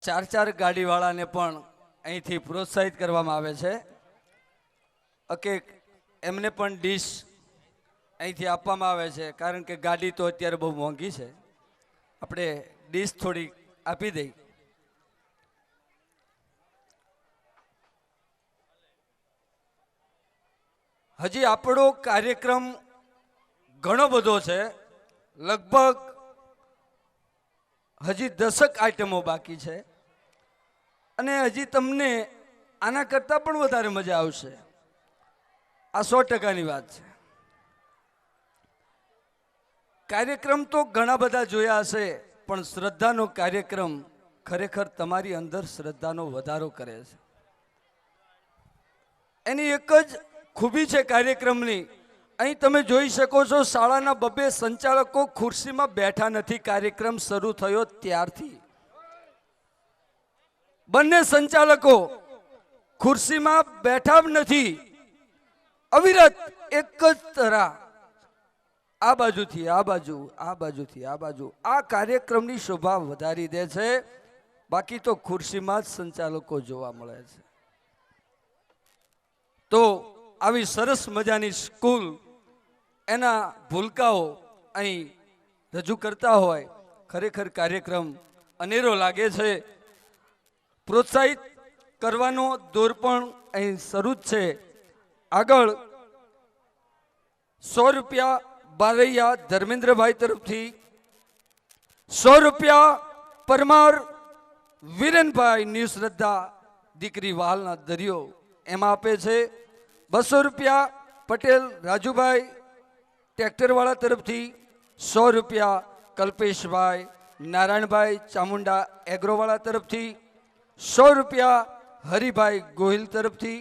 ચાર ચાર ગાડીવાળાને પણ અહીંથી પ્રોત્સાહિત કરવામાં આવે છે કે એમને પણ ડીશ અહીંથી આપવામાં આવે છે, કારણ કે ગાડી તો અત્યારે બહુ મોંઘી છે. આપણે ડીશ થોડી આપી દઈ. હજી આપણો કાર્યક્રમ ઘણો બધો છે, લગભગ હજી 10 આઈટમો બાકી છે અને હજી તમને આના કરતાં પણ વધારે મજા આવશે. આ 100%ની વાત છે. કાર્યક્રમ તો ઘણા બધા જોયા હશે, પણ શ્રદ્ધાનો કાર્યક્રમ ખરેખર તમારી અંદર શ્રદ્ધાનો વધારો કરે છે. એની એક જ ખૂબી છે કાર્યક્રમની. અહીં તમે જોઈ શકો છો, શાળાના 2 સંચાલકો ખુરશીમાં બેઠા નથી કાર્યક્રમ શરૂ થયો ત્યારથી. બંને સંચાલકો ખુરશીમાં બેઠા નથી, અવિરત એક જ તરહ આ બાજુથી આ બાજુ, આ બાજુથી આ બાજુ, આ કાર્યક્રમની શોભા વધારી દે છે. બાકી તો ખુરશીમાં જ સંચાલકો જોવા મળે છે. તો આવી સરસ મજાની સ્કૂલ એના ભૂલકાઓ અહીં રજૂ કરતા હોય, ખરેખર કાર્યક્રમ અનેરો લાગે છે. પ્રોત્સાહિત કરવાનો દોર પણ અહીં શરૂ જ છે. આગળ 100 રૂપિયા બારૈયા ધર્મેન્દ્રભાઈ તરફથી, 100 રૂપિયા પરમાર વિરેનભાઈ ન્યૂ શ્રદ્ધા દીકરી વાલના દરિયો એમાં આપે છે. 200 રૂપિયા પટેલ રાજુભાઈ ટ્રેક્ટરવાળા તરફથી, 100 રૂપિયા કલ્પેશભાઈ નારાયણભાઈ ચામુંડા એગ્રોવાળા તરફથી, 100 રૂપિયા હરિભાઈ ગોહિલ તરફથી.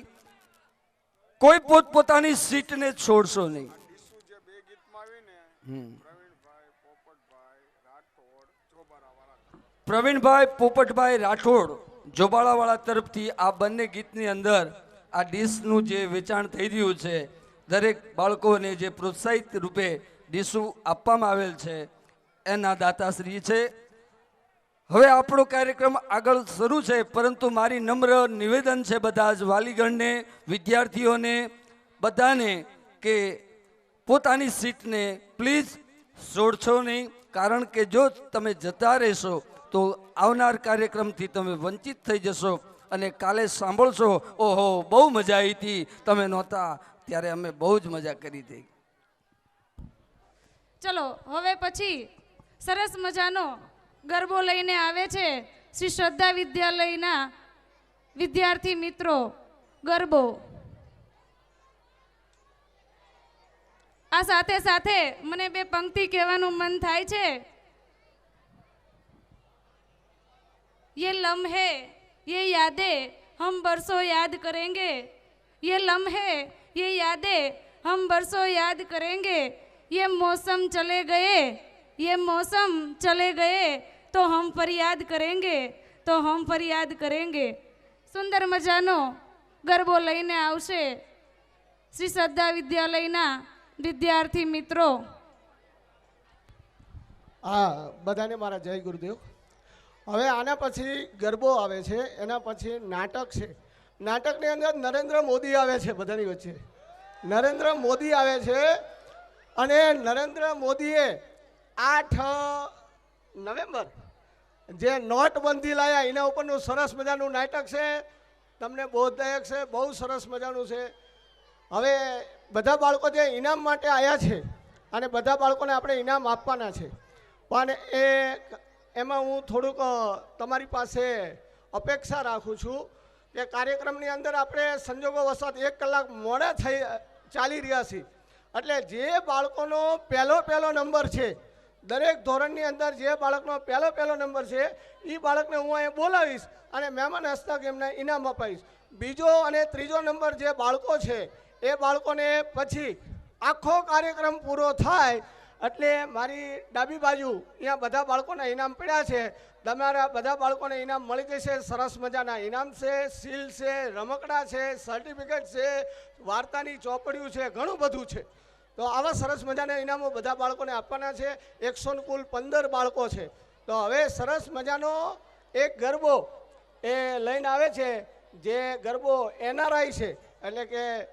કોઈ પોતપોતાની સીટને છોડશો નહીં. પ્રવીણભાઈ પોપટભાઈ રાઠોડ જોબાળાવાળા તરફથી આ બંને ગીતની અંદર આ ડીશનું જે વેચાણ થઈ રહ્યું છે, દરેક બાળકોને જે પ્રોત્સાહિત રૂપે ડીશું આપવામાં આવેલ છે, એના દાતાશ્રી છે. હવે આપણો કાર્યક્રમ આગળ શરૂ છે, પરંતુ મારી નમ્ર નિવેદન છે બધા જ વાલીગણને, વિદ્યાર્થીઓને, બધાને કે પોતાની સીટને પ્લીઝ છોડશો નહીં. કારણ કે જો તમે જતા રહેશો તો આવનાર કાર્યક્રમથી તમે વંચિત થઈ જશો અને કાલે સાંભળશો, ઓહો બહુ મજા આવી હતી, તમે નહોતા ત્યારે અમે બહુ જ મજા કરી હતી. ચલો હવે પછી સરસ મજાનો ગરબો લઈને આવે છે શ્રી શ્રદ્ધા વિદ્યાલયના વિદ્યાર્થી મિત્રો. ગરબો આ સાથે સાથે મને 2 પંક્તિ કહેવાનું મન થાય છે. ये लम्हे ये यादें हम बरसों याद करेंगे, ये लम्हे ये यादें हम बरसों याद करेंगे. ये मौसम चले गए, ये मौसम चले गए तो हम फरियाद करेंगे, तो हम फरियाद करेंगे. સુંદર મજાનો ગરબો લઈને આવશે શ્રી શ્રદ્ધા વિદ્યાલયના વિદ્યાર્થી મિત્રો. હા, બધાને મારા જય ગુરુદેવ. હવે આના પછી ગરબો આવે છે, એના પછી નાટક છે. નાટકની અંદર નરેન્દ્ર મોદી આવે છે બધાની વચ્ચે. નરેન્દ્ર મોદી આવે છે અને નરેન્દ્ર મોદીએ 8 નવેમ્બર જે નોટબંધી લાયા એના ઉપરનું સરસ મજાનું નાટક છે. તમને બોધદાયક છે, બહુ સરસ મજાનું છે. હવે બધા બાળકો જે ઇનામ માટે આવ્યા છે અને બધા બાળકોને આપણે ઇનામ આપવાના છે, પણ એમાં હું થોડુંક તમારી પાસે અપેક્ષા રાખું છું કે કાર્યક્રમની અંદર આપણે સંજોગો વસાત 1 કલાક મોડા ચાલી રહ્યા છીએ. એટલે જે બાળકોનો પહેલો નંબર છે, દરેક ધોરણની અંદર જે બાળકનો પહેલો નંબર છે એ બાળકને હું અહીંયા બોલાવીશ અને મહેમાન હસ્તક એમને ઇનામ અપાવીશ. બીજો અને ત્રીજો નંબર જે બાળકો છે એ બાળકોને પછી આખો કાર્યક્રમ પૂરો થાય એટલે મારી ડાબી બાજુ અહીંયા બધા બાળકોના ઇનામ પડ્યા છે. તમારા બધા બાળકોને ઇનામ મળી જશે. સરસ મજાના ઇનામ છે, સીલ છે, રમકડા છે, સર્ટિફિકેટ છે, વાર્તાની ચોપડીઓ છે, ઘણું બધું છે. તો આવા સરસ મજાના ઇનામો બધા બાળકોને આપવાના છે. 100 કુલ 15 બાળકો છે. તો હવે સરસ મજાનો એક ગરબો એ લઈને આવે છે, જે ગરબો NRI છે, એટલે કે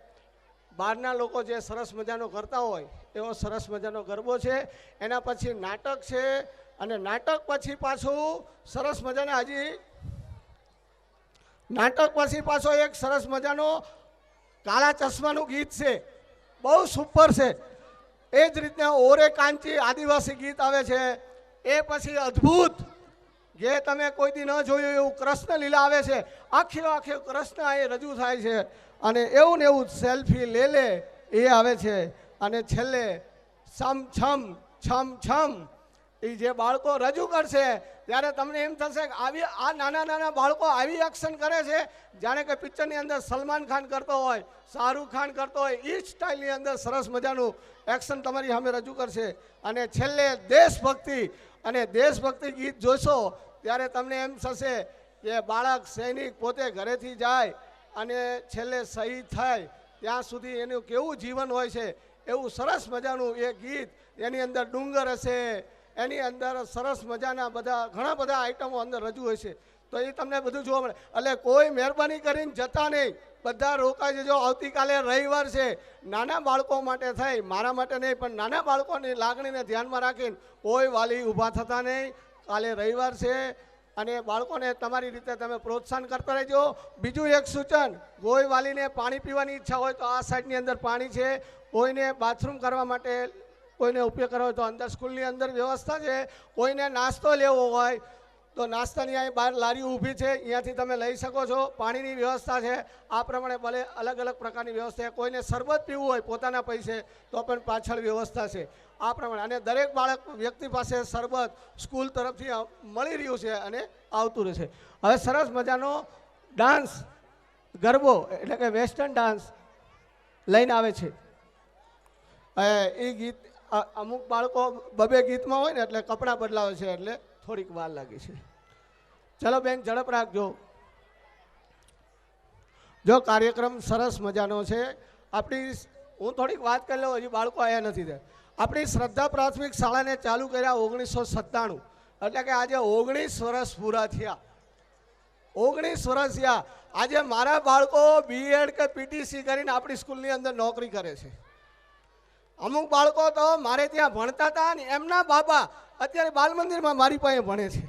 બહારના લોકો જે સરસ મજાનો કરતા હોય એવો સરસ મજાનો ગરબો છે. એના પછી નાટક છે, અને નાટક પછી પાછું સરસ મજાના નાટક પછી પાછો એક સરસ મજાનો કાળા ચશ્માનું ગીત છે, બહુ સુપર છે. એ જ રીતના ઓરે કાંચી આદિવાસી ગીત આવે છે. એ પછી અદ્ભુત, જે તમે કોઈ દી ન જોયું એવું કૃષ્ણ લીલા આવે છે. આખી કૃષ્ણ અહીં રજૂ થાય છે, અને એવું ને એવું સેલ્ફી લે એ આવે છે. અને છેલ્લે છમ છમ છમ છમ એ જે બાળકો રજૂ કરશે ત્યારે તમને એમ થશે કે આ નાના બાળકો આવી એક્શન કરે છે જાણે કે પિક્ચરની અંદર સલમાન ખાન કરતો હોય, શાહરૂખ ખાન કરતો હોય, એ સ્ટાઇલની અંદર સરસ મજાનું એક્શન તમારી સામે રજૂ કરશે. અને છેલ્લે દેશભક્તિ ગીત જોશો ત્યારે તમને એમ થશે કે બાળક સૈનિક પોતે ઘરેથી જાય અને છેલ્લે શહીદ થાય ત્યાં સુધી એનું કેવું જીવન હોય છે, એવું સરસ મજાનું એ ગીત. એની અંદર ડુંગર હશે, એની અંદર સરસ મજાના ઘણા બધા આઈટમો અંદર રજૂ હોય છે. તો એ તમને બધું જોવા મળે. એટલે કોઈ મહેરબાની કરીને જતા નહીં, બધા રોકાઈ જજો. આવતીકાલે રવિવાર છે, નાના બાળકો માટે થઈ, મારા માટે નહીં, પણ નાના બાળકોની લાગણીને ધ્યાનમાં રાખીને કોઈ વાલી ઊભા થતા નહીં. કાલે રવિવાર છે, અને બાળકોને તમારી રીતે તમે પ્રોત્સાહન કરતા રહેજો. બીજું એક સૂચન, કોઈ વાલીને પાણી પીવાની ઈચ્છા હોય તો આ સાઈડની અંદર પાણી છે. કોઈને બાથરૂમ કરવા માટે કોઈને ઉપયોગ કરવો હોય તો અંદર સ્કૂલની અંદર વ્યવસ્થા છે. કોઈને નાસ્તો લેવો હોય તો નાસ્તાની અહીં બહાર લારી ઊભી છે, અહીંયાથી તમે લઈ શકો છો. પાણીની વ્યવસ્થા છે. આ પ્રમાણે ભલે અલગ અલગ પ્રકારની વ્યવસ્થા છે. કોઈને શરબત પીવું હોય પોતાના પૈસે તો પણ પાછળ વ્યવસ્થા છે. આ પ્રમાણે અને દરેક બાળક વ્યક્તિ પાસે શરબત સ્કૂલ તરફથી મળી રહ્યું છે અને આવતું રહેશે. હવે સરસ મજાનો ડાન્સ ગરબો એટલે કે વેસ્ટર્ન ડાન્સ લઈને આવે છે. એ ગીત અમુક બાળકો બબે ગીતમાં હોય ને એટલે કપડાં બદલાવે છે, એટલે થોડીક વાર લાગી છે. ચલો બેન, ઝડપ રાખજો. જો કાર્યક્રમ સરસ મજાનો છે. હું થોડીક વાત કરી લઉં, હજી બાળકો આવ્યા નથી ત્યાં. આપણી શ્રદ્ધા પ્રાથમિક શાળાને ચાલુ કર્યા 1997, એટલે કે આજે 19 વર્ષ પૂરા થયા. 19 વર્ષ થયા. આજે મારા બાળકો BEd કે PTC કરીને આપણી સ્કૂલની અંદર નોકરી કરે છે. અમુક બાળકો તો મારે ત્યાં ભણતા હતા ને એમના બાબા અત્યારે બાલ મંદિરમાં મારી પાસે ભણે છે.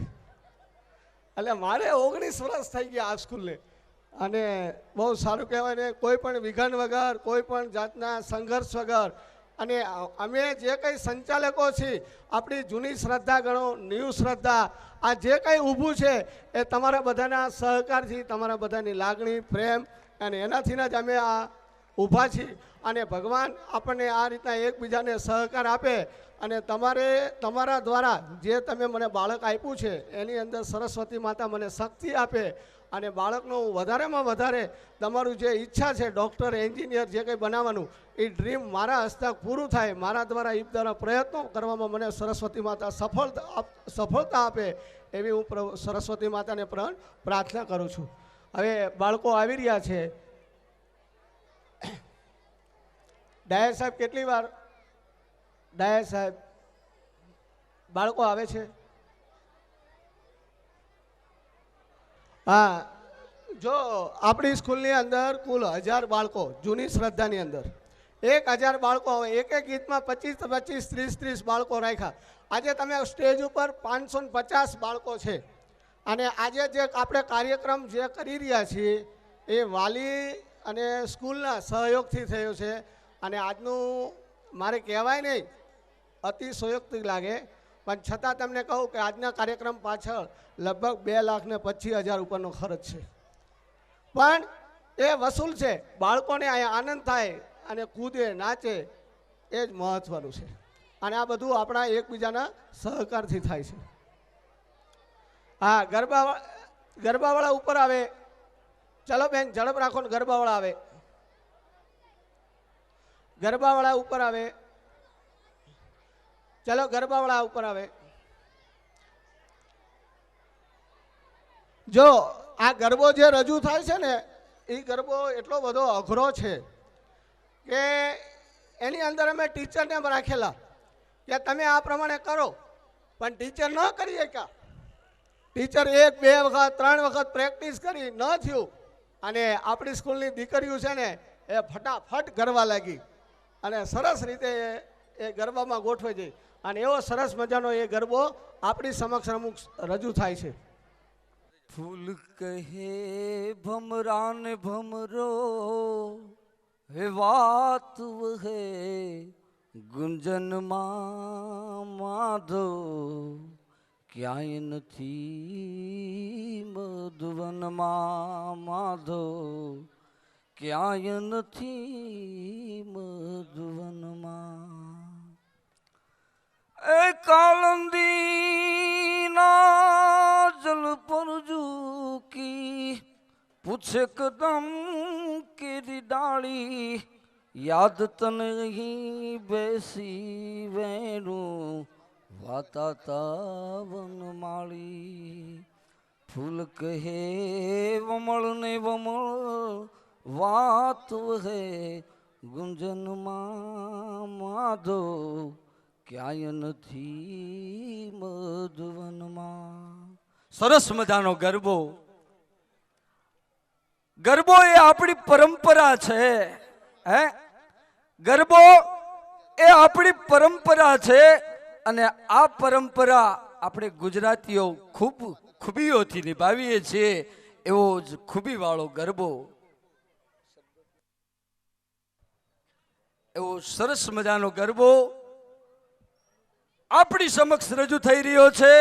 એટલે મારે 19 વર્ષ થઈ ગયા આ સ્કૂલને, અને બહુ સારું કહેવાય ને. કોઈ પણ વિઘન વગર, કોઈ પણ જાતના સંઘર્ષ વગર, અને અમે જે કંઈ સંચાલકો છીએ, આપણી જૂની શ્રદ્ધા ગણો, ન્યૂ શ્રદ્ધા, આ જે કંઈ ઊભું છે એ તમારા બધાના સહકારથી, તમારા બધાની લાગણી, પ્રેમ, અને એનાથી જ અમે આ ઊભા છીએ. અને ભગવાન આપણને આ રીતના એકબીજાને સહકાર આપે, અને તમારા દ્વારા જે તમે મને બાળક આપ્યું છે એની અંદર સરસ્વતી માતા મને શક્તિ આપે, અને બાળકનું વધારેમાં વધારે તમારું જે ઈચ્છા છે ડૉક્ટર, એન્જિનિયર જે કંઈ બનાવવાનું, એ ડ્રીમ મારા હસ્તક પૂરું થાય. મારા દ્વારા એ દ્વારા પ્રયત્નો કરવામાં મને સરસ્વતી માતા સફળતા આપે, એવી હું સરસ્વતી માતાને પ્રાર્થના કરું છું. હવે બાળકો આવી રહ્યા છે. ડાયર સાહેબ, કેટલી વાર ડાયર સાહેબ બાળકો આવે છે? હા, જો આપણી સ્કૂલની અંદર કુલ 1000 બાળકો, જૂની શ્રદ્ધાની અંદર 1000 બાળકો આવે. એક ગીતમાં 25 30 બાળકો રાખ્યા. આજે તમે સ્ટેજ ઉપર 550 બાળકો છે. અને આજે જે આપણે કાર્યક્રમ જે કરી રહ્યા છીએ એ વાલી અને સ્કૂલના સહયોગથી થયો છે. અને આજનું મારે કહેવાય નહીં, અતિશયોક્તિ લાગે, પણ છતાં તમને કહું કે આજના કાર્યક્રમ પાછળ લગભગ 2,25,000 ઉપરનો ખર્ચ છે. પણ એ વસૂલ છે. બાળકોને અહીંયા આનંદ થાય અને કૂદે, નાચે, એ જ મહત્ત્વનું છે. અને આ બધું આપણા એકબીજાના સહકારથી થાય છે. હા, ગરબાવાળા ઉપર આવે. ચલો બેન, ઝડપ રાખો ને. ગરબાવાળા આવે, ગરબાવાળા ઉપર આવે. ચલો, ગરબાવાળા ઉપર આવે. જો આ ગરબો જે રજૂ થાય છે ને, એ ગરબો એટલો બધો અઘરો છે કે એની અંદર અમે ટીચરને રાખેલા કે તમે આ પ્રમાણે કરો, પણ ટીચર ન કરી શક્યા. ટીચર 1 2 વખત 3 વખત પ્રેક્ટિસ કરી ન થયું અને આપણી સ્કૂલની દીકરીઓ છે ને એ ફટાફટ ગરબા લાગી અને સરસ રીતે એ ગરબામાં ગોઠવાઈ જઈ અને એવો સરસ મજાનો એ ગરબો આપણી સમક્ષ અમુક રજૂ થાય છે. ફૂલ કહે ભમરાન ભમરો હે વાત હે ગુંજનમાં માધો ક્યાંય નથી મધુવનમાં માધો ક્યાંય નથી મધુવનમાં એ કાલંદીના જલ પર ઝૂકી પૂછે કદમ કેરી ડાળી યાદ તને અહીં બેસી વેણું વાતા વનમાળી ફૂલ કહે વમળ ને વમળ વાત હે ગુંજનમાં માધો ક્યાંય નથી મધુવનમાં. સરસ મજાનો ગરબો. ગરબો એ આપણી પરંપરા છે. હે ગરબો એ આપણી પરંપરા છે અને આ પરંપરા આપણે ગુજરાતીઓ ખૂબ ખૂબીઓથી નિભાવીએ છીએ. એવો જ ખૂબી વાળો ગરબો, એવો સરસ મજાનો ગરબો આપણી સમક્ષ રજૂ થઈ રહ્યો છે.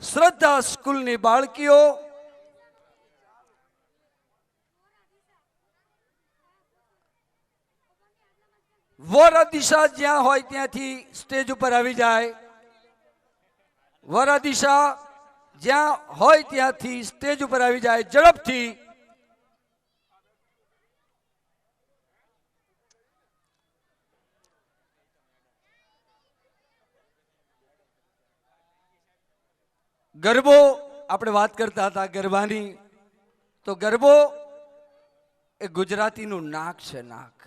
શ્રદ્ધા સ્કૂલની બાળકીઓ વોરા દિશા જ્યાં હોય ત્યાંથી સ્ટેજ ઉપર આવી જાય. વોરા દિશા જ્યાં હોય ત્યાંથી સ્ટેજ ઉપર આવી જાય ઝડપથી. ગરબો આપણે વાત કરતા હતા ગરબાની, તો ગરબો એ ગુજરાતીનું નાક છે. નાક.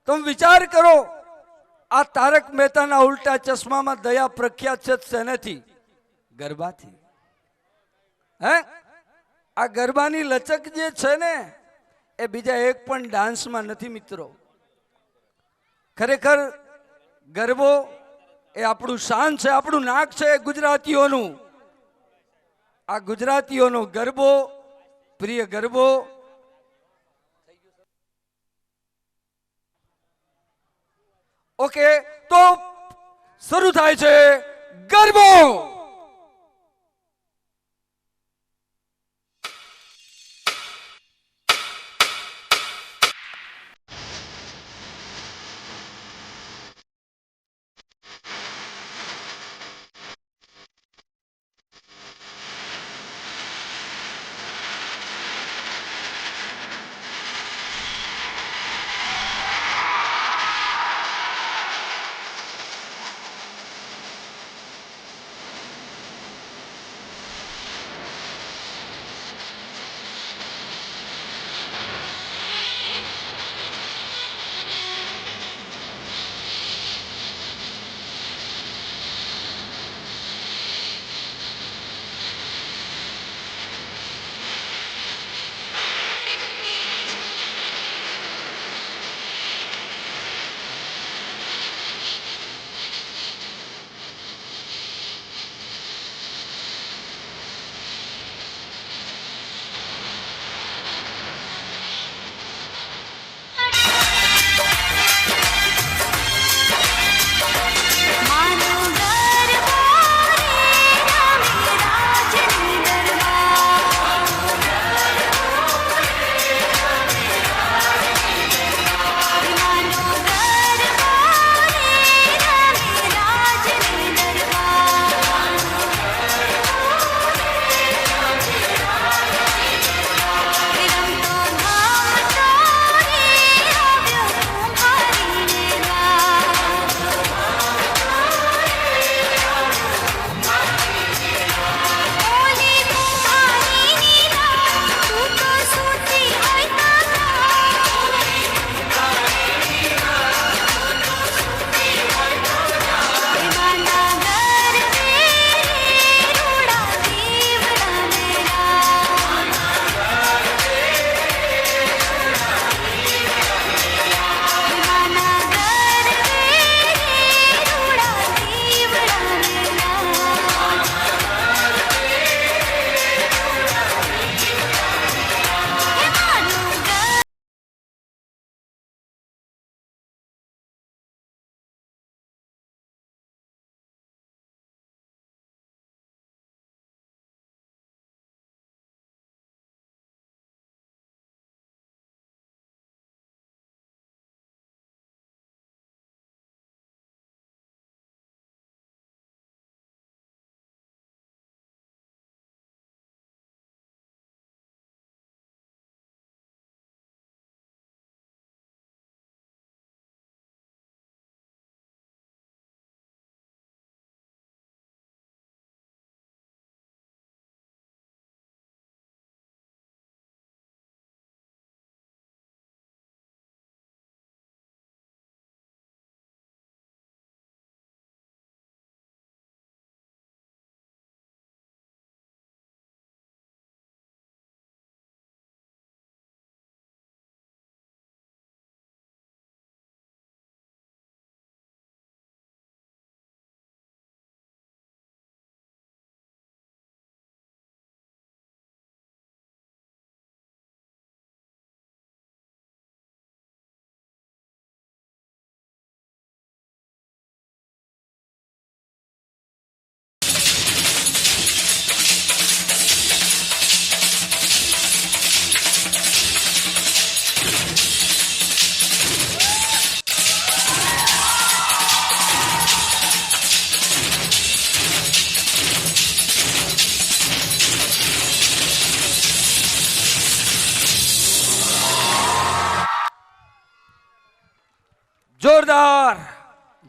તમે વિચાર કરો, આ તારક મહેતાના ઉલ્ટા ચશ્મામાં દયા પ્રખ્યાત છે શેનાથી? ગરબાથી. હે આ ગરબાની લચક જે છે ને એ બીજા એક પણ ડાન્સમાં નથી મિત્રો. ખરેખર ગરબો એ આપણું શાન છે, આપણું નાક છે ગુજરાતીઓનું. આ ગુજરાતીઓનો ગરબો, પ્રિય ગરબો. ઓકે, તો શરૂ થાય છે ગરબો.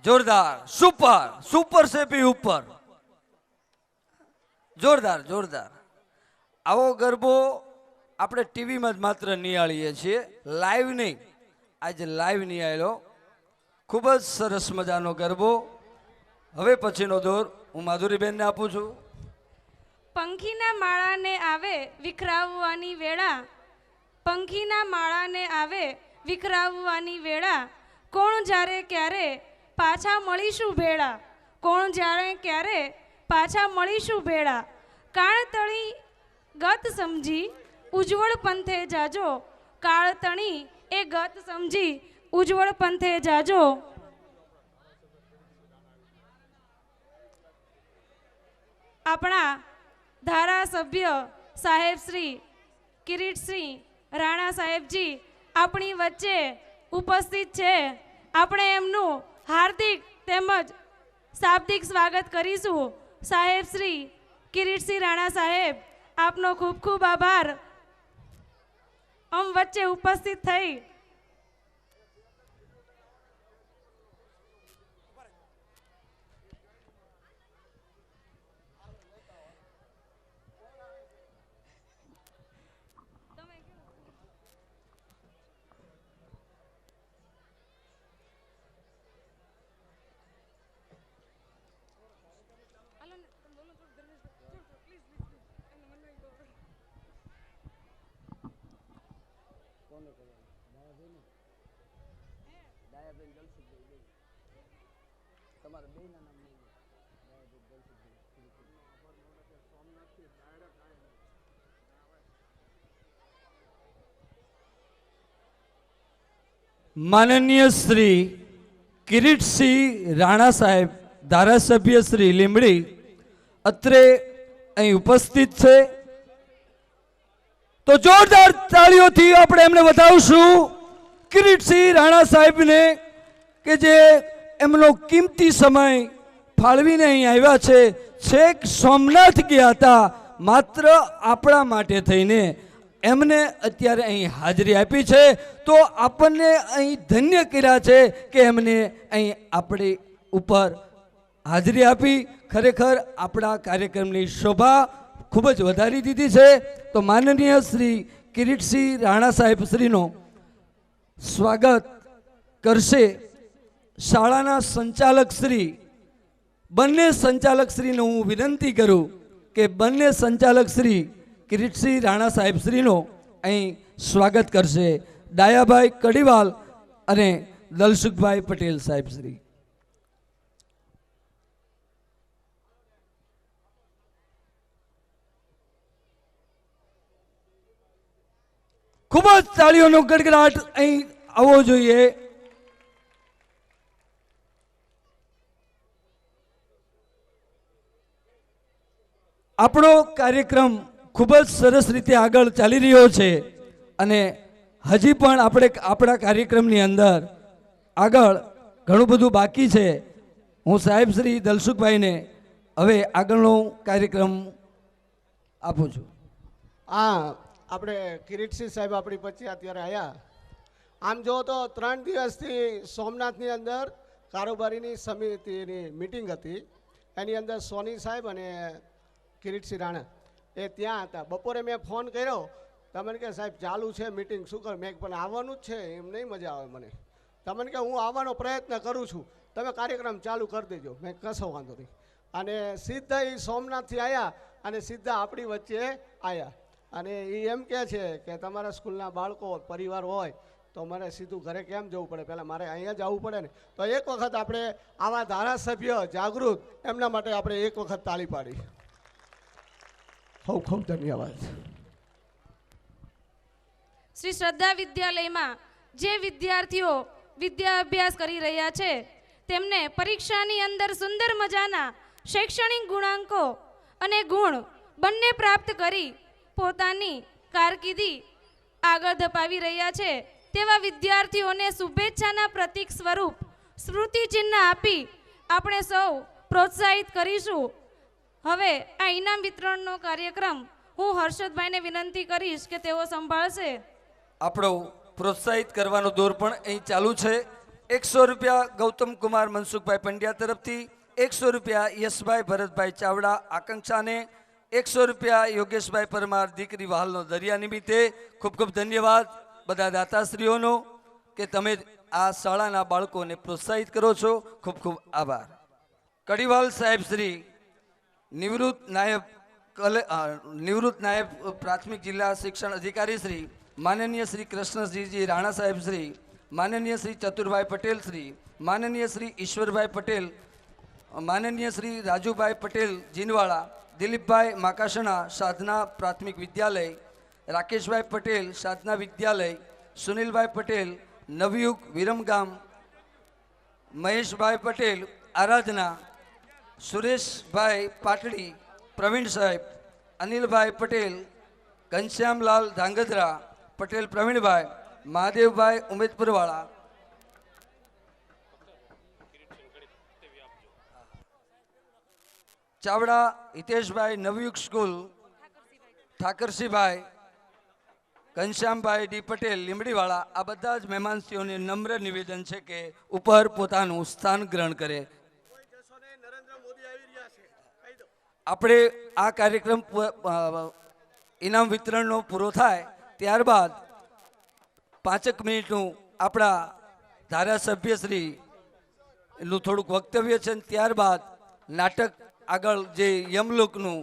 જોરદાર, સુપર, સુપર છે બી ઉપર, જોરદાર જોરદાર. આવો ગરબો આપણે ટીવીમાં જ માત્ર નિહાળીએ છીએ, લાઈવ નહીં. આજે લાઈવ નિહાળ્યો, ખૂબ જ સરસ મજાનો ગરબો. હવે પછીનો દોર હું માધુરીબેનને આપું છું. પંખીના માળાને આવે વિખરાવવાની વેળા, પંખીના માળાને આવે વિખરાવવાની વેળા, કોણ જ્યારે ક્યારે પાછા મળીશું ભેળા, કોણ જ્યારે ક્યારે પાછા મળીશું ભેળા, કાળતળી ગત સમજી ઉજ્જવળ પંથે જાજો, કાળતણી એ ગત સમજી ઉજ્જવળ પંથે જાજો. આપણા ધારાસભ્ય સાહેબ શ્રી કિરીટસિંહ રાણા સાહેબજી આપણી વચ્ચે ઉપસ્થિત છે. આપણે એમનું હાર્દિક તેમજ શાબ્દિક સ્વાગત કરીશું. સાહેબ શ્રી કિરીટસિંહ રાણા સાહેબ, આપનો ખૂબ ખૂબ આભાર વચ્ચે ઉપસ્થિત થઈ. માનનીય શ્રી કિરીટસિંહ રાણા સાહેબ, ધારાસભ્ય શ્રી લીંબડી, અત્રે અહીં ઉપસ્થિત છે. તો જોરદાર તાળીઓથી આપણે એમને વધાવશું કિરીટસિંહ રાણા સાહેબને, કે જે એમનો કિંમતી સમય ફાળવીને અહીં આવ્યા છે. છેક સોમનાથ ગયા હતા માત્ર આપણા માટે થઈને, એમને અત્યારે અહીં હાજરી આપી છે. તો આપણને અહીં ધન્ય કર્યા છે કે એમને અહીં આપણી ઉપર હાજરી આપી. ખરેખર આપણા કાર્યક્રમની શોભા ખૂબ જ વધારી દીધી છે. તો માનનીય શ્રી કિરીટસિંહ રાણા સાહેબ શ્રીનો સ્વાગત કરશે શાળાના સંચાલક શ્રી. બંને સંચાલક શ્રીને હું વિનંતી કરું કે બંને સંચાલક શ્રી કિરીટસિંહ રાણા સાહેબ શ્રીનો અહીં સ્વાગત કરશે. ડાયાભાઈ કડીવાલ અને દલસુખભાઈ પટેલ સાહેબ શ્રી. ખૂબ જ તાળીઓનો ગડગડાટ અહીં આવવો જોઈએ. આપણો કાર્યક્રમ ખૂબ જ સરસ રીતે આગળ ચાલી રહ્યો છે અને હજી પણ આપણે આપણા કાર્યક્રમની અંદર આગળ ઘણું બધું બાકી છે. હું સાહેબ શ્રી દલસુખભાઈને હવે આગળનો કાર્યક્રમ આપું છું. હા, આપણે કિરીટસિંહ સાહેબ આપણી વચ્ચે અત્યારે આવ્યા. આમ જો તો 3 દિવસથી સોમનાથની અંદર કારોબારીની સમિતિની મિટિંગ હતી. એની અંદર સોની સાહેબ અને કિરીટસિંહ રાણા એ ત્યાં હતા. બપોરે મેં ફોન કર્યો, તમને કે સાહેબ ચાલુ છે મિટિંગ, શું કર? મેં પણ આવવાનું જ છે, એમ નહીં મજા આવે મને. તમને કે હું આવવાનો પ્રયત્ન કરું છું, તમે કાર્યક્રમ ચાલુ કરી દેજો. મેં કશો વાંધો નહીં. અને સીધા એ સોમનાથથી આવ્યા અને સીધા આપણી વચ્ચે આવ્યા. અને એ એમ કહે છે કે તમારા સ્કૂલના બાળકો પરિવાર હોય તો મારે સીધું ઘરે કેમ જવું પડે, પહેલાં મારે અહીંયા જવું પડે ને. તો એક વખત આપણે આવા ધારાસભ્ય જાગૃત, એમના માટે આપણે એક વખત તાળી પાડી. ખૂબ ખૂબ ધન્યવાદ. શ્રી શ્રદ્ધા વિદ્યાલયમાં જે વિદ્યાર્થીઓ વિદ્યા અભ્યાસ કરી રહ્યા છે તેમને પરીક્ષાની અંદર સુંદર મજાના શૈક્ષણિક ગુણાંકો અને ગુણ બંને પ્રાપ્ત કરી પોતાની કારકિર્દી આગળ ધપાવી રહ્યા છે તેવા વિદ્યાર્થીઓને શુભેચ્છાના પ્રતીક સ્વરૂપ સ્મૃતિચિહ્ન આપી આપણે સૌ પ્રોત્સાહિત કરીશું. હવે આ ઇનામ વિતરણનો કાર્યક્રમ હું હર્ષદભાઈને વિનંતી કરીશ કે તેઓ સંભાળશે. આપણો પ્રોત્સાહિત કરવાનો દોર પણ અહીં ચાલુ છે. 100 રૂપિયા ગૌતમ કુમાર મનસુખભાઈ પંડ્યા તરફથી, 100 રૂપિયા યશભાઈ ભરતભાઈ ચાવડા આકાંક્ષાને, 100 રૂપિયા યોગેશભાઈ પરમાર દીકરી વહાલનો દરિયા નિમિત્તે. ખૂબ ખૂબ ધન્યવાદ બધા દાતાશ્રીઓનો કે તમે આ શાળાના બાળકોને પ્રોત્સાહિત કરો છો. ખૂબ ખૂબ આભાર. કડીવાલ સાહેબ શ્રી નિવૃત્ત નાયબ પ્રાથમિક જિલ્લા શિક્ષણ અધિકારી શ્રી માનનીય શ્રી કૃષ્ણસિંહજી રાણા સાહેબ શ્રી, માનનીય શ્રી ચતુરભાઈ પટેલ શ્રી, માનનીય શ્રી ઈશ્વરભાઈ પટેલ, માનનીય શ્રી રાજુભાઈ પટેલ જીનવાળા, દિલીપભાઈ માકાસણા સાધના પ્રાથમિક વિદ્યાલય, રાકેશભાઈ પટેલ સાધના વિદ્યાલય, સુનિલભાઈ પટેલ નવયુગ વિરમગામ, મહેશભાઈ પટેલ આરાધના, સુરેશભાઈ પાટડી પ્રવીણ સાહેબ, અનિલભાઈ પટેલ, ઘનશ્યામલાલ ધાંગધ્રા પટેલ પ્રવીણભાઈ, મહાદેવભાઈ ઉમેદપુરવાળા, ચાવડા હિતેશભાઈ નવયુગ સ્કૂલ, ઠાકરસિંહભાઈ, ઘનશ્યામભાઈ ડી પટેલ લીંબડીવાળા. આ બધા જ મહેમાનશ્રીઓને નમ્ર નિવેદન છે કે ઉપર પોતાનું સ્થાન ગ્રહણ કરે. આપણે આ કાર્યક્રમ ઇનામ વિતરણનો પૂરો થાય ત્યારબાદ 5 મિનિટનું આપણા ધારાસભ્યશ્રીનું થોડુંક વક્તવ્ય છે. ત્યારબાદ નાટક આગળ જે યમલોકનું,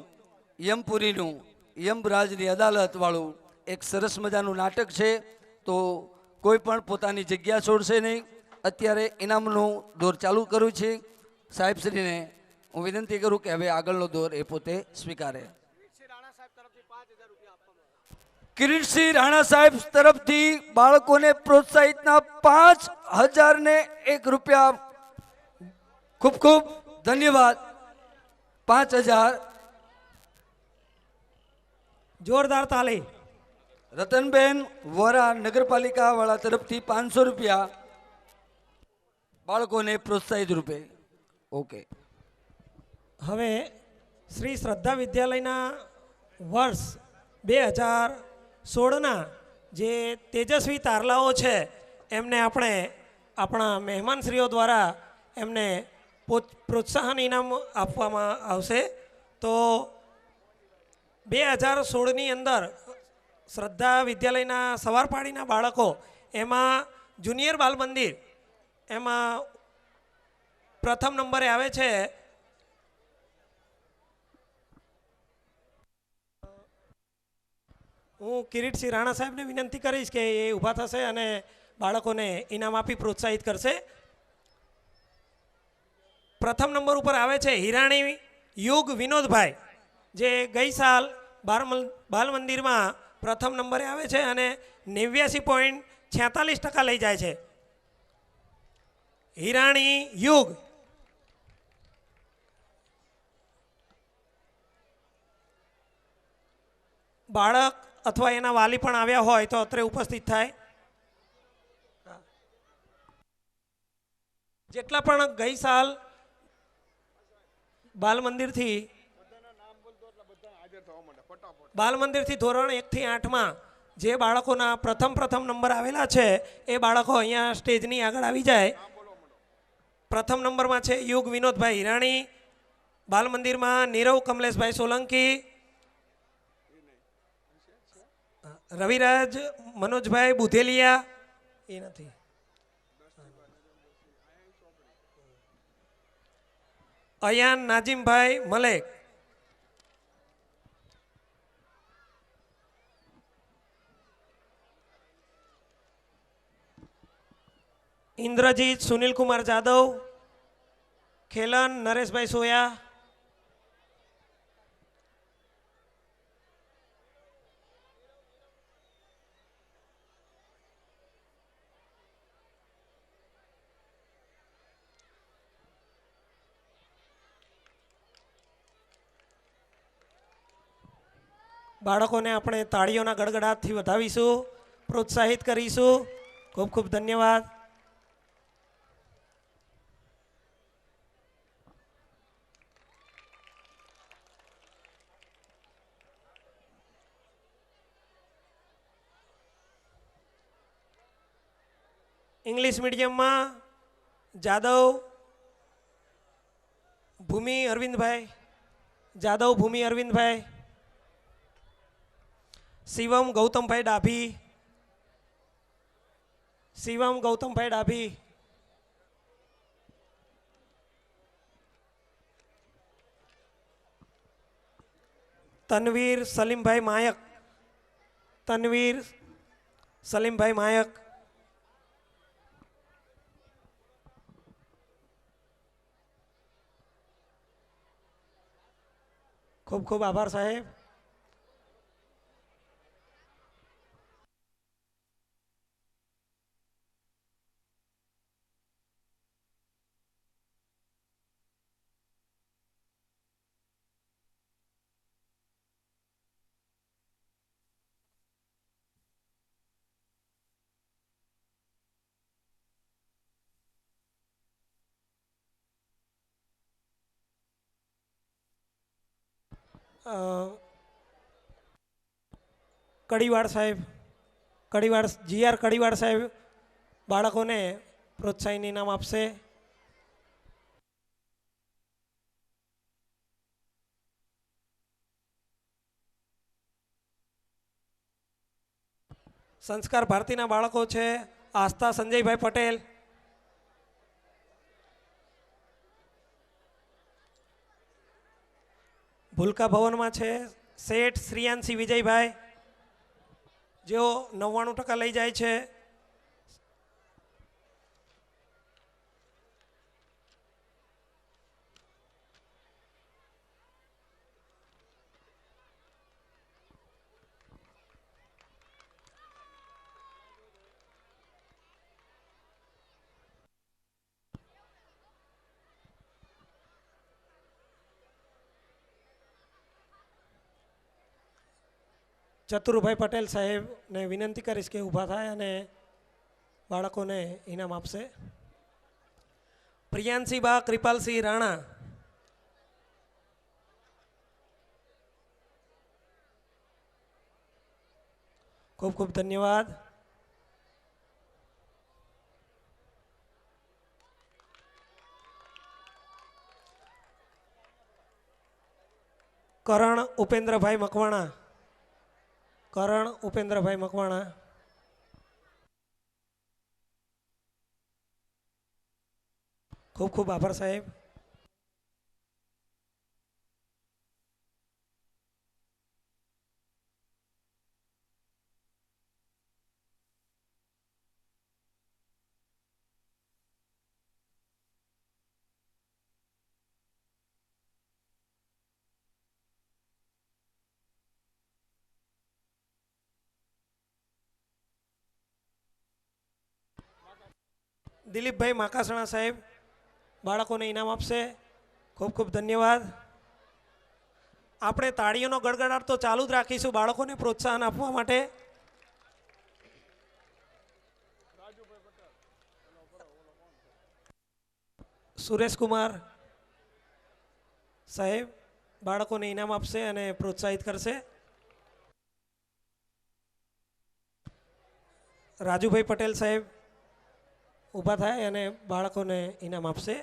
યમપુરીનું, યમરાજની અદાલતવાળું એક સરસ મજાનું નાટક છે. તો કોઈ પણ પોતાની જગ્યા છોડશે નહીં. અત્યારે ઇનામનું દોર ચાલુ કર્યું છે. સાહેબશ્રીને હું વિનંતી કરું કે હવે આગળનો દોર એ પોતે સ્વીકારે. કિરીટસિંહ રાણા સાહેબ તરફથી બાળકોને પ્રોત્સાહિતના 5,001 રૂપિયા. ખૂબ ખૂબ ધન્યવાદ. 5,000. જોરદાર તાલી. રતનબેન વોરા નગરપાલિકા વાળા તરફથી 500 રૂપિયા બાળકોને પ્રોત્સાહિત રૂપે. ઓકે. હવે શ્રી શ્રદ્ધા વિદ્યાલયના વર્ષ 2016ના જે તેજસ્વી તારલાઓ છે એમને આપણે આપણા મહેમાનશ્રીઓ દ્વારા એમને પ્રોત્સાહન ઇનામ આપવામાં આવશે. તો 2016ની અંદર શ્રદ્ધા વિદ્યાલયના સવારપાડીના બાળકો, એમાં જુનિયર બાલ મંદિર, એમાં પ્રથમ નંબરે આવે છે હું કિરીટસિંહ રાણા સાહેબને વિનંતી કરીશ કે એ ઊભા થશે અને બાળકોને ઇનામ આપી પ્રોત્સાહિત કરશે. પ્રથમ નંબર ઉપર આવે છે હિરાણી યુગ વિનોદભાઈ, જે ગઈ સાલ બાલ મંદિરમાં પ્રથમ નંબરે આવે છે અને 89.46% લઈ જાય છે. હિરાણી યુગ. બાળક અથવા એના વાલી પણ આવ્યા હોય તો અત્રે ઉપસ્થિત થાય. જેટલા પણ ગઈ સાલ બાલ મંદિરથી ધોરણ 1 થી 8માં જે બાળકોના પ્રથમ નંબર આવેલા છે એ બાળકો અહીંયા સ્ટેજની આગળ આવી જાય. પ્રથમ નંબરમાં છે યુગ વિનોદભાઈ હિરાણી, બાલ મંદિરમાં નીરવ કમલેશભાઈ સોલંકી, રવિરાજ મનોજભાઈ બુધેલિયા, એ નથી, અયાન નાજીમભાઈ મલેક, ઇન્દ્રજીત સુનિલકુમાર જાદવ, ખેલન નરેશભાઈ સોયા, બાળકોને આપણે તાળીઓના ગડગડાટથી વધાવીશું, પ્રોત્સાહિત કરીશું. ખૂબ ખૂબ ધન્યવાદ. ઇંગ્લિશ મીડિયમમાં જાદવ ભૂમિ અરવિંદભાઈ, જાદવ ભૂમિ અરવિંદભાઈ, શિવમ ગૌતમભાઈ ડાભી, શિવમ ગૌતમભાઈ ડાભી, તનવીર સલીમભાઈ માયક, તનવીર સલીમભાઈ માયક, ખૂબ ખૂબ આભાર સાહેબ. કડીવાડ સાહેબ, કડીવાડ જીઆર કડીવાડ સાહેબ બાળકોને પ્રોત્સાહન ઇનામ આપશે. સંસ્કાર ભારતીના બાળકો છે આસ્થા સંજયભાઈ પટેલ, ભૂલકા ભવનમાં છે શેઠ શ્રીયાંશી વિજયભાઈ, જેઓ 99% લઈ જાય છે. ચતુરભાઈ પટેલ સાહેબને વિનંતી કરીશ કે ઊભા થાય અને બાળકોને ઇનામ આપશે. પ્રિયાંશી બા કૃપાલસિંહ રાણા, ખૂબ ખૂબ ધન્યવાદ. કરણ ઉપેન્દ્રભાઈ મકવાણા, કરણ ઉપેન્દ્રભાઈ મકવાણા, ખૂબ ખૂબ આભાર સાહેબ. દિલીપભાઈ માકાસણા સાહેબ બાળકોને ઇનામ આપશે. ખૂબ ખૂબ ધન્યવાદ. આપણે તાળીઓનો ગડગડાટ તો ચાલુ જ રાખીશું બાળકોને પ્રોત્સાહન આપવા માટે. સુરેશકુમાર સાહેબ બાળકોને ઇનામ આપશે અને પ્રોત્સાહિત કરશે. રાજુભાઈ પટેલ સાહેબ ઊભા થાય અને બાળકોને ઇનામ આપશે.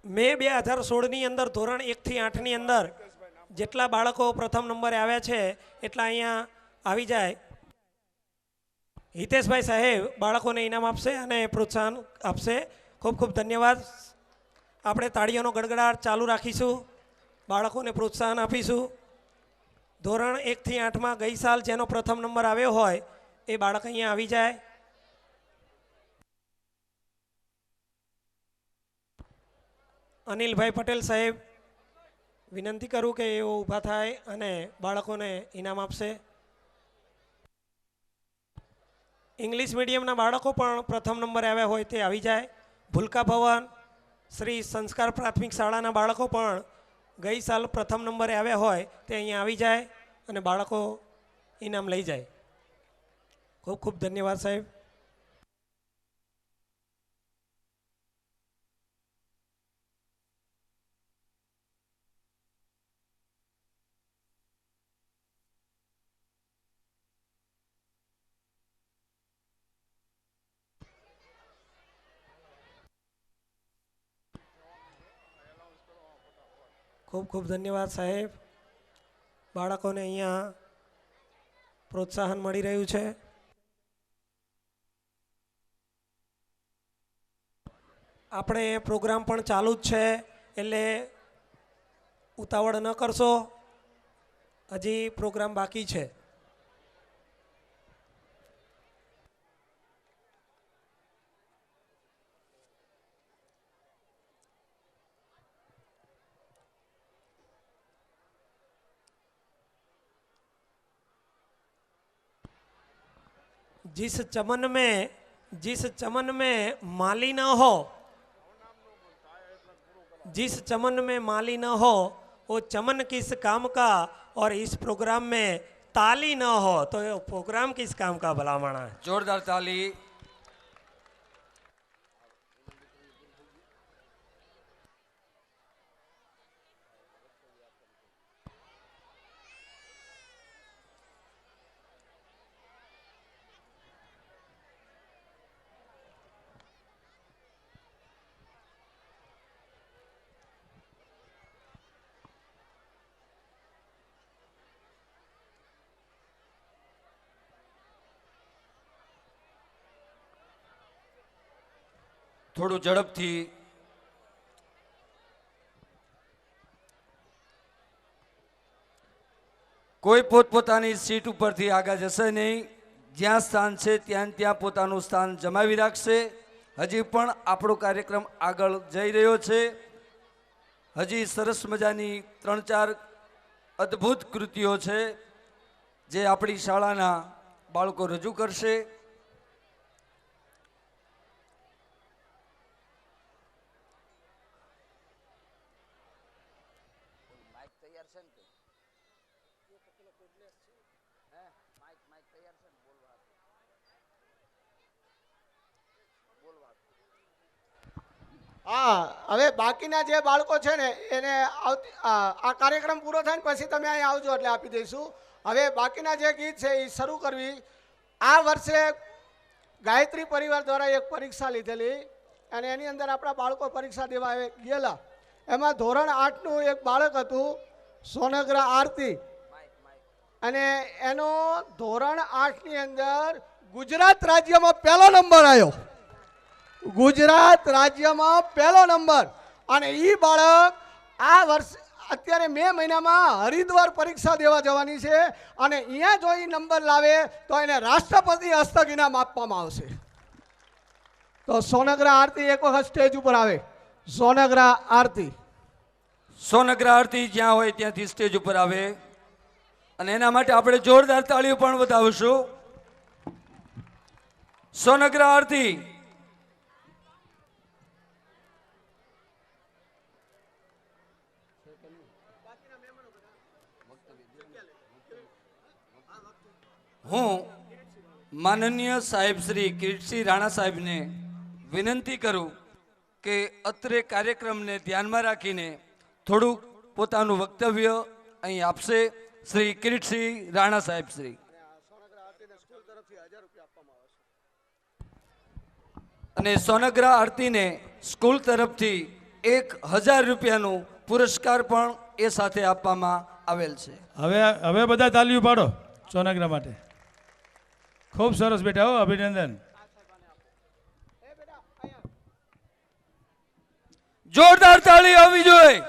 મે 2016ની અંદર ધોરણ 1 થી 8ની અંદર જેટલા બાળકો પ્રથમ નંબરે આવ્યા છે એટલા અહીંયા આવી જાય. હિતેશભાઈ સાહેબ બાળકોને ઇનામ આપશે અને પ્રોત્સાહન આપશે. ખૂબ ખૂબ ધન્યવાદ. આપણે તાળીઓનો ગડગડાટ ચાલુ રાખીશું, બાળકોને પ્રોત્સાહન આપીશું. ધોરણ 1 થી 8માં ગઈ સાલ જેનો પ્રથમ નંબર આવ્યો હોય એ બાળક અહીંયા આવી જાય. અનિલભાઈ પટેલ સાહેબ વિનંતી કરું કે એઓ ઊભા થાય અને બાળકોને ઇનામ આપશે. ઇંગ્લિશ મીડિયમના બાળકો પણ પ્રથમ નંબરે આવ્યા હોય તે આવી જાય. ભૂલકા ભવન શ્રી સંસ્કાર પ્રાથમિક શાળાના બાળકો પણ ગઈ સાલ પ્રથમ નંબરે આવ્યા હોય તે અહીંયા આવી જાય અને બાળકો ઇનામ લઈ જાય. ખૂબ ખૂબ ધન્યવાદ સાહેબ. ખૂબ ખૂબ ધન્યવાદ સાહેબ. બાળકોને અહીંયા પ્રોત્સાહન મળી રહ્યું છે. આપણે પ્રોગ્રામ પણ ચાલુ જ છે એટલે ઉતાવળ ન કરશો, હજી પ્રોગ્રામ બાકી છે. जिस चमन में माली न हो, जिस चमन में माली न हो वो चमन किस काम का, और इस प्रोग्राम में ताली न हो तो ये प्रोग्राम किस काम का भला माना है. જોરદાર તાલી. થોડું ઝડપથી. કોઈ પોતપોતાની સીટ ઉપરથી આગળ જશે નહીં. જ્યાં સ્થાન છે ત્યાં પોતાનું સ્થાન જમાવી રાખશે. હજી પણ આપણો કાર્યક્રમ આગળ જઈ રહ્યો છે. હજી સરસ મજાની 3-4 અદ્ભુત કૃતિઓ છે જે આપણી શાળાના બાળકો રજૂ કરશે. હા, હવે બાકીના જે બાળકો છે ને એને આ કાર્યક્રમ પૂરો થાય ને પછી તમે અહીં આવજો એટલે આપી દઈશું. હવે બાકીના જે ગીત છે એ શરૂ કરવી. આ વર્ષે ગાયત્રી પરિવાર દ્વારા એક પરીક્ષા લીધેલી અને એની અંદર આપણા બાળકો પરીક્ષા દેવા ગયેલા. એમાં ધોરણ 8નું એક બાળક હતું, સોનગરા આરતી, અને એનો ધોરણ 8ની અંદર ગુજરાત રાજ્યમાં પહેલો નંબર આવ્યો. ગુજરાત રાજ્યમાં પહેલો નંબર. અને એ બાળક આ વર્ષ અત્યારે મે મહિનામાં હરિદ્વાર પરીક્ષા દેવા જવાની છે અને અહીંયા જો એ નંબર લાવે તો એને રાષ્ટ્રપતિ હસ્તક ઇનામ આપવામાં આવશે. તો સોનગરા આરતી એક વખત સ્ટેજ ઉપર આવે. સોનગરા આરતી. સોનગરા આરતી જ્યાં હોય ત્યાંથી સ્ટેજ ઉપર આવે અને એના માટે આપણે જોરદાર તાળીઓ પણ વધાવશું. સોનગરા આરતી. હું માનનીય સાહેબ શ્રી કિરીટસિંહ રાણા સાહેબને વિનંતી કરું કે અત્રે કાર્યક્રમને ધ્યાનમાં રાખીને થોડુંક પોતાનું વક્તવ્ય અહીં આપશે. શ્રી કિરીટસિંહ રાણા સાહેબ શ્રી. અને સોનગરા આરતીને સ્કૂલ તરફથી 1000 રૂપિયાનું પુરસ્કાર પણ એ સાથે આપવામાં આવેલ છે. હવે બધા તાલીઓ પાડો સોનગરા માટે. ખૂબ સરસ બેટા, હો અભિનંદન. જોરદાર તાળી આવવી જોઈએ.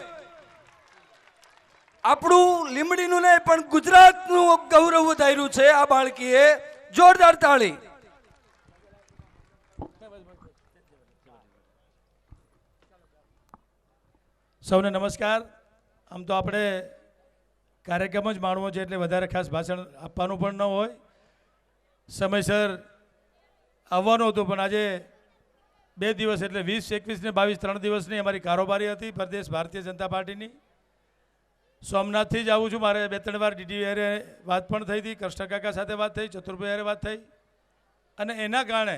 આપણું લીમડીનું નહીં પણ ગુજરાતનું ગૌરવ વધાર્યું છે આ બાળકીએ. જોરદાર તાળી. સૌને નમસ્કાર. આમ તો આપણે કાર્યક્રમ જ માણવો છે એટલે વધારે ખાસ ભાષણ આપવાનું પણ ન હોય. સમયસર આવવાનું હતું પણ આજે 2 દિવસ એટલે 20, 21 ને 22 3 દિવસની અમારી કારોબારી હતી પ્રદેશ ભારતીય જનતા પાર્ટીની. સોમનાથથી જ આવું છું. મારે 2-3 વાર ડીડી હારે વાત પણ થઈ હતી, કૃષ્ણ કાકા સાથે વાત થઈ, ચતુરભાઈ હારે વાત થઈ, અને એના કારણે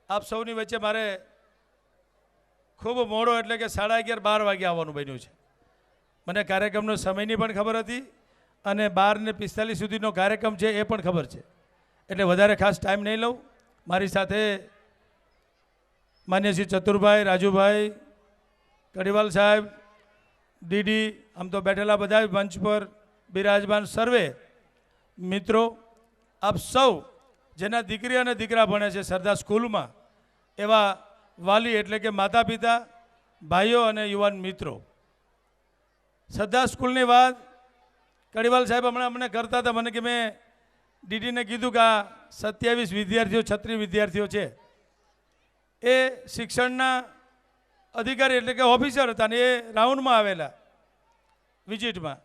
આપ સૌની વચ્ચે મારે ખૂબ મોડો એટલે કે 11:30-12 વાગે આવવાનું બન્યું છે. મને કાર્યક્રમનો સમયની પણ ખબર હતી અને 12:45 સુધીનો કાર્યક્રમ છે એ પણ ખબર છે, એટલે વધારે ખાસ ટાઈમ નહીં લઉં. મારી સાથે માન્ય શ્રી ચતુરભાઈ, રાજુભાઈ, કડીવાલ સાહેબ, ડીડી, આમ તો બેઠેલા બધા મંચ પર બિરાજમાન સર્વે મિત્રો, આપ સૌ જેના દીકરી અને દીકરા ભણે છે સરદાર સ્કૂલમાં, એવા વાલી એટલે કે માતા પિતા, ભાઈઓ અને યુવાન મિત્રો. સરદાર સ્કૂલની વાત કડીવાલ સાહેબ હમણાં અમને કરતા હતા. મને કે મેં ડીડીને કીધું કે આ 27 વિદ્યાર્થીઓ, 36 વિદ્યાર્થીઓ છે, એ શિક્ષણના અધિકારી એટલે કે ઓફિસર હતા ને એ રાઉન્ડમાં આવેલા વિઝિટમાં,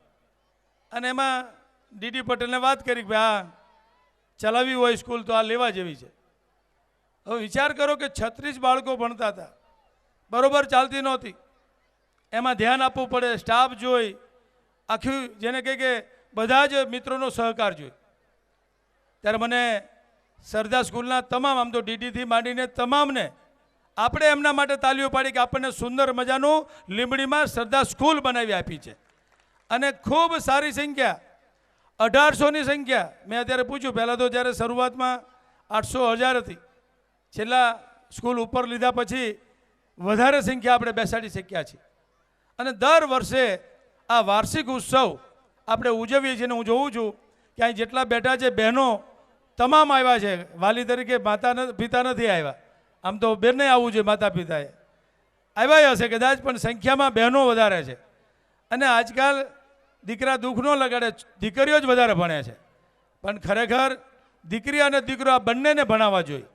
અને એમાં ડીડી પટેલને વાત કરી કે આ ચલાવવી હોય સ્કૂલ તો આ લેવા જેવી છે. હવે વિચાર કરો કે 36 બાળકો ભણતા હતા, બરોબર ચાલતી નહોતી, એમાં ધ્યાન આપવું પડે, સ્ટાફ જોઈ, આખું જેને કહે કે બધા જ મિત્રોનો સહકાર જોઈ. ત્યારે મને સરદાર સ્કૂલના તમામ, આમ તો ડીડીથી માંડીને તમામને આપણે એમના માટે તાલીઓ પાડી કે આપણને સુંદર મજાનું લીંબડીમાં સરદાર સ્કૂલ બનાવી આપી છે. અને ખૂબ સારી સંખ્યા, 1800ની સંખ્યા. મેં અત્યારે પૂછ્યું, પહેલાં તો જ્યારે શરૂઆતમાં 800-1000 હતી, છેલ્લા સ્કૂલ ઉપર લીધા પછી વધારે સંખ્યા આપણે બેસાડી શક્યા છીએ. અને દર વર્ષે આ વાર્ષિક ઉત્સવ આપણે ઉજવીએ છીએ. અને હું જોઉં છું કે અહીં જેટલા બેઠા છે બહેનો તમામ આવ્યા છે. વાલી તરીકે માતા પિતા નથી આવ્યા, આમ તો બેને આવવું જોઈએ, માતા પિતાએ આવ્યા હશે કદાચ, પણ સંખ્યામાં બહેનો વધારે છે. અને આજકાલ દીકરા દુઃખ ન લગાડે, દીકરીઓ જ વધારે ભણે છે. પણ ખરેખર દીકરી અને દીકરો આ બંનેને ભણાવવા જોઈએ.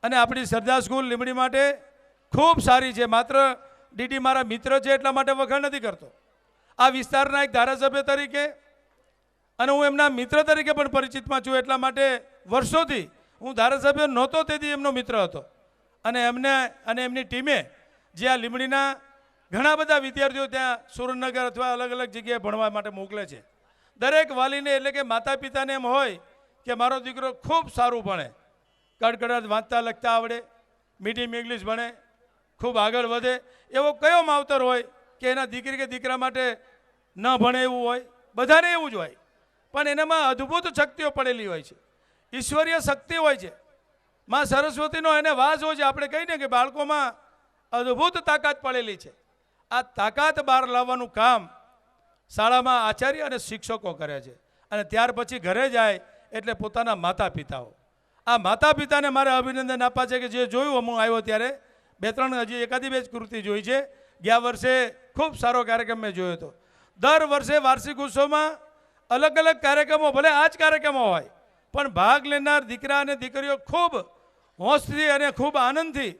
અને આપણી સરદાર સ્કૂલ લીંબડી માટે ખૂબ સારી છે. માત્ર ડીડી મારા મિત્ર છે એટલા માટે વખાણ નથી કરતો. આ વિસ્તારના એક ધારાસભ્ય તરીકે અને હું એમના મિત્ર તરીકે પણ પરિચિતમાં છું. એટલા માટે વર્ષોથી હું ધારાસભ્ય નહોતો તેથી એમનો મિત્ર હતો. અને એમને અને એમની ટીમે જે આ લીંબડીના ઘણા બધા વિદ્યાર્થીઓ ત્યાં સુરેન્દ્રનગર અથવા અલગ અલગ જગ્યાએ ભણવા માટે મોકલે છે. દરેક વાલીને એટલે કે માતા પિતાને એમ હોય કે મારો દીકરો ખૂબ સારું ભણે, કડકડાટ વાંચતા લખતા આવડે, મીડિયમ ઇંગ્લિશ ભણે, ખૂબ આગળ વધે. એવો કયો માવતર હોય કે એના દીકરી કે દીકરા માટે ન ભણે એવું હોય? બધાને એવું જ હોય, પણ એનામાં અદ્ભુત શક્તિઓ પડેલી હોય છે, ઈશ્વરીય શક્તિ હોય છે, માં સરસ્વતીનો એને વાસ હોય છે. આપણે કહીને કે બાળકોમાં અદ્ભુત તાકાત પડેલી છે. આ તાકાત બહાર લાવવાનું કામ શાળામાં આચાર્ય અને શિક્ષકો કરે છે. અને ત્યાર પછી ઘરે જાય એટલે પોતાના માતા પિતાઓ. આ માતા પિતાને મારે અભિનંદન આપવા છે કે જે જોયું હું આવ્યો ત્યારે 2-3 હજી એકાદી બે જ કૃતિ જોઈ છે. ગયા વર્ષે ખૂબ સારો કાર્યક્રમ મેં જોયો હતો. દર વર્ષે વાર્ષિક ઉત્સવમાં અલગ અલગ કાર્યક્રમો, ભલે આ જ કાર્યક્રમો હોય, પણ ભાગ લેનાર દીકરા અને દીકરીઓ ખૂબ હોંશથી અને ખૂબ આનંદથી,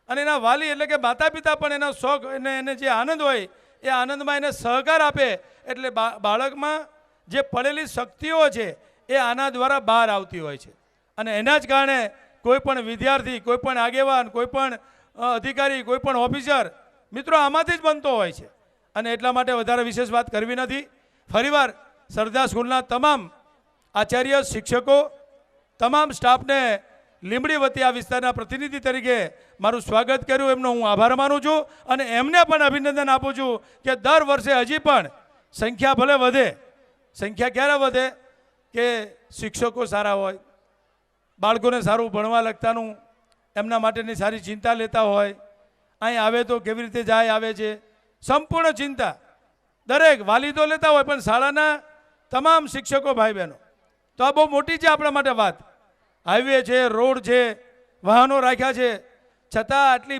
અને એના વાલી એટલે કે માતા પિતા પણ એના શોખ એને જે આનંદ હોય એ આનંદમાં એને સહકાર આપે. એટલે બાળકમાં જે પડેલી શક્તિઓ છે એ આના દ્વારા બહાર આવતી હોય છે. અને એના જ કારણે કોઈ પણ વિદ્યાર્થી, કોઈ પણ આગેવાન, કોઈ પણ અધિકારી, કોઈ પણ ઓફિસર મિત્રો આમાંથી જ બનતો હોય છે. અને એટલા માટે વધારે વિશેષ વાત કરવી નથી. ફરીવાર સરદાર સ્કૂલના તમામ આચાર્ય, શિક્ષકો, તમામ સ્ટાફને લીંબડી વતી આ વિસ્તારના પ્રતિનિધિ તરીકે મારું સ્વાગત કર્યું, એમનો હું આભાર માનું છું. અને એમને પણ અભિનંદન આપું છું કે દર વર્ષે હજી પણ સંખ્યા ભલે વધે. સંખ્યા ક્યારે વધે કે શિક્ષકો સારા હોય, બાળકોને સારું ભણવા લખતાનું એમના માટેની સારી ચિંતા લેતા હોય, અહીં આવે તો કેવી રીતે જાય આવે છે, સંપૂર્ણ ચિંતા દરેક વાલી તો લેતા હોય, પણ શાળાના તમામ શિક્ષકો ભાઈ બહેનો. તો આ બહુ મોટી છે આપણા માટે વાત. હાઈવે છે, રોડ છે, વાહનો રાખ્યા છે, છતાં આટલી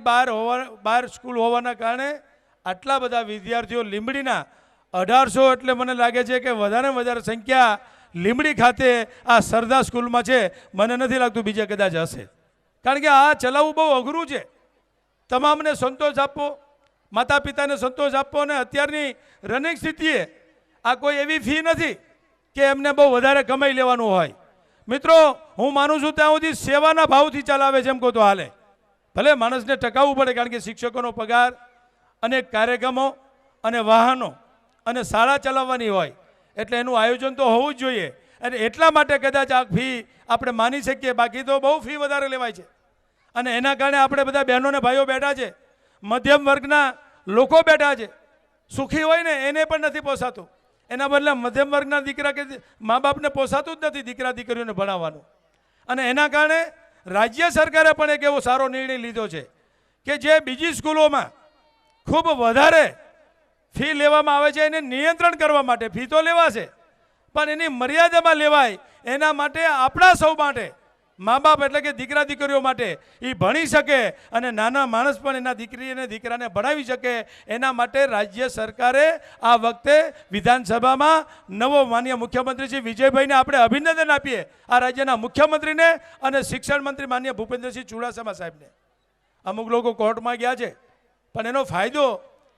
બહાર સ્કૂલ હોવાના કારણે આટલા બધા વિદ્યાર્થીઓ લીંબડીના 1800 એટલે મને લાગે છે કે વધારે વધારે સંખ્યા લીંબડી ખાતે આ સરદાર સ્કૂલમાં છે. મને નથી લાગતું બીજે કદાચ હશે, કારણ કે આ ચલાવવું બહુ અઘરું છે. તમામને સંતોષ આપવો, માતા પિતાને સંતોષ આપવો. અને અત્યારની રનિંગ સ્થિતિએ આ કોઈ એવી ફી નથી કે એમને બહુ વધારે કમાઈ લેવાનું હોય. મિત્રો, હું માનું છું ત્યાં સુધી સેવાના ભાવથી ચલાવે છે એમ કહો તો હાલે. ભલે માણસને ટકાવવું પડે, કારણ કે શિક્ષકોનો પગાર અને કાર્યક્રમો અને વાહનો અને શાળા ચલાવવાની હોય, એટલે એનું આયોજન તો હોવું જ જોઈએ. અને એટલા માટે કદાચ આ ફી આપણે માની શકીએ, બાકી તો બહુ ફી વધારે લેવાય છે. અને એના કારણે આપણે બધા બહેનો ને ભાઈઓ બેઠા છે, મધ્યમ વર્ગના લોકો બેઠા છે. સુખી હોય ને એને પણ નથી પોસાતું, એના બદલે મધ્યમ વર્ગના દીકરા કે મા બાપને પોસાતું જ નથી દીકરા દીકરીઓને ભણાવવાનું. અને એના કારણે રાજ્ય સરકારે પણ એક એવો સારો નિર્ણય લીધો છે કે જે બીજી સ્કૂલોમાં ખૂબ વધારે ફી લેવામાં આવે છે એને નિયંત્રણ કરવા માટે. ફી તો લેવાશે પણ એની મર્યાદામાં લેવાય, એના માટે આપણા સૌ માટે, મા બાપ એટલે કે દીકરા દીકરીઓ માટે એ ભણી શકે અને નાના માણસ પણ એના દીકરી અને દીકરાને ભણાવી શકે. એના માટે રાજ્ય સરકારે આ વખતે વિધાનસભામાં નવો માન્ય મુખ્યમંત્રી શ્રી વિજયભાઈને આપણે અભિનંદન આપીએ, આ રાજ્યના મુખ્યમંત્રીને અને શિક્ષણ મંત્રી માન્ય ભૂપેન્દ્રસિંહ ચુડાસમા સાહેબને. અમુક લોકો કોર્ટમાં ગયા છે પણ એનો ફાયદો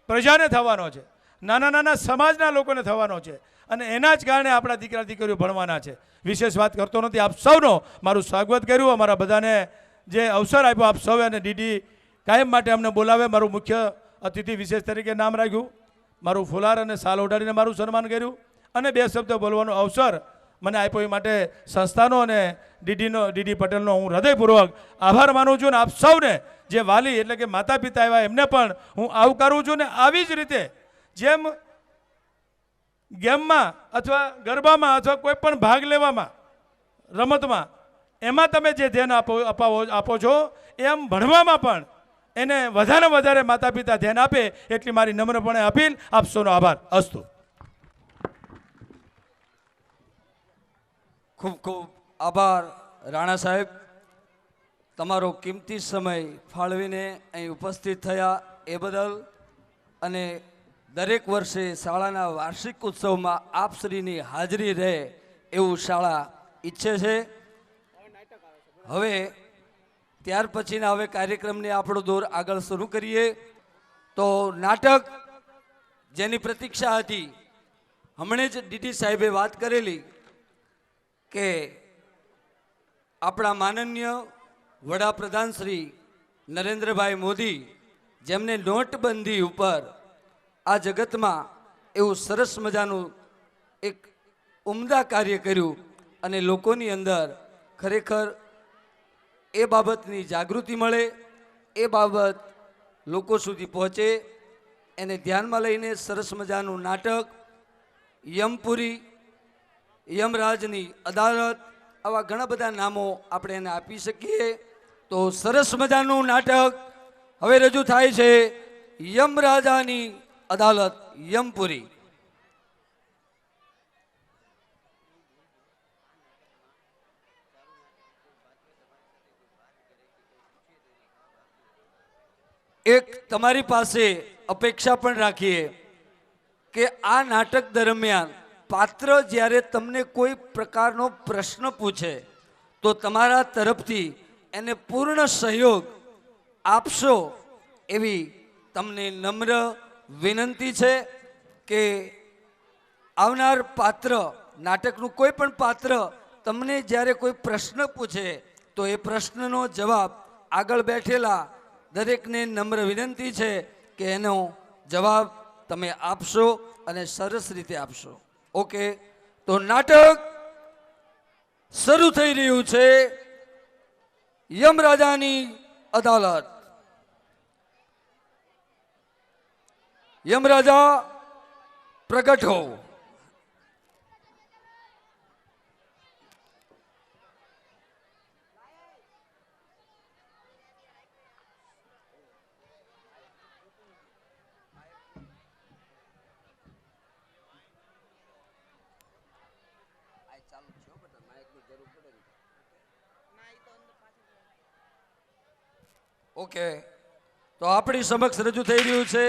પ્રજાને થવાનો છે, નાના નાના સમાજના લોકોને થવાનો છે. અને એના જ કારણે આપણા દીકરા દીકરીઓ ભણવાના છે. વિશેષ વાત કરતો નથી. આપ સૌનો મારું સ્વાગત કર્યું, અમારા બધાને જે અવસર આપ્યો આપ સૌએ, અને ડીડી કાયમ માટે અમને બોલાવે. મારું મુખ્ય અતિથિ વિશેષ તરીકે નામ રાખ્યું, મારું ફુલાર અને સાલ ઓઢાડીને મારું સન્માન કર્યું, અને 2 શબ્દ બોલવાનો અવસર મને આપ્યો. એ માટે સંસ્થાનો અને ડીડી પટેલનો હું હૃદયપૂર્વક આભાર માનું છું. અને આપ સૌને જે વાલી એટલે કે માતા પિતા આવ્યા એમને પણ હું આવકારું છું. ને આવી જ રીતે જેમ ગેમમાં અથવા ગરબામાં અથવા કોઈ પણ ભાગ લેવામાં, રમતમાં, એમાં તમે જે ધ્યાન આપો છો, એમ ભણવામાં પણ એને વધારે માતા પિતા ધ્યાન આપે, એટલી મારી નમ્રપણે અપીલ. આપ સૌનો આભાર. અસ્તુ. ખૂબ ખૂબ આભાર રાણા સાહેબ, તમારો કિંમતી સમય ફાળવીને અહીં ઉપસ્થિત થયા એ બદલ. અને દરેક વર્ષે શાળાના વાર્ષિક ઉત્સવમાં આપશ્રીની હાજરી રહે એવું શાળા ઈચ્છે છે. હવે ત્યાર પછીના હવે કાર્યક્રમને આપણો દોર આગળ શરૂ કરીએ. તો નાટક જેની પ્રતીક્ષા હતી, હમણે જ ડીડી સાહેબે વાત કરેલી કે આપણા માનનીય વડાપ્રધાન શ્રી નરેન્દ્રભાઈ મોદી, જેમને નોટબંધી ઉપર આ જગતમાં એવું સરસ મજાનું એક ઉમદા કાર્ય કર્યું અને લોકોની અંદર ખરેખર એ બાબતની જાગૃતિ મળે, એ બાબત લોકો સુધી પહોંચે, એને ધ્યાનમાં લઈને સરસ મજાનું નાટક યમપુરી, યમરાજની અદાલત, આવા ઘણા બધા નામો આપણે એને આપી શકીએ. તો સરસ મજાનું નાટક હવે રજૂ થાય છે, યમરાજાની અદાલત યમપુરી. એક તમારી પાસે અપેક્ષા પણ રાખીએ કે આ નાટક દરમિયાન પાત્ર જ્યારે તમને કોઈ પ્રકારનો પ્રશ્ન પૂછે તો તમારા તરફથી એને પૂર્ણ સહયોગ આપશો એવી તમને નમ્ર વિનંતી છે. કે આવનાર પાત્ર, નાટકનું કોઈ પણ પાત્ર તમને જ્યારે કોઈ પ્રશ્ન પૂછે તો એ પ્રશ્નનો જવાબ આગળ બેઠેલા દરેકને નમ્ર વિનંતી છે કે એનો જવાબ તમે આપશો અને સરસ રીતે આપશો. ઓકે, તો નાટક શરૂ થઈ રહ્યું છે, યમરાજાની અદાલત. યમરાજા પ્રગટ હો. ઓકે, તો આપણી સમક્ષ રજૂ થઈ રહ્યું છે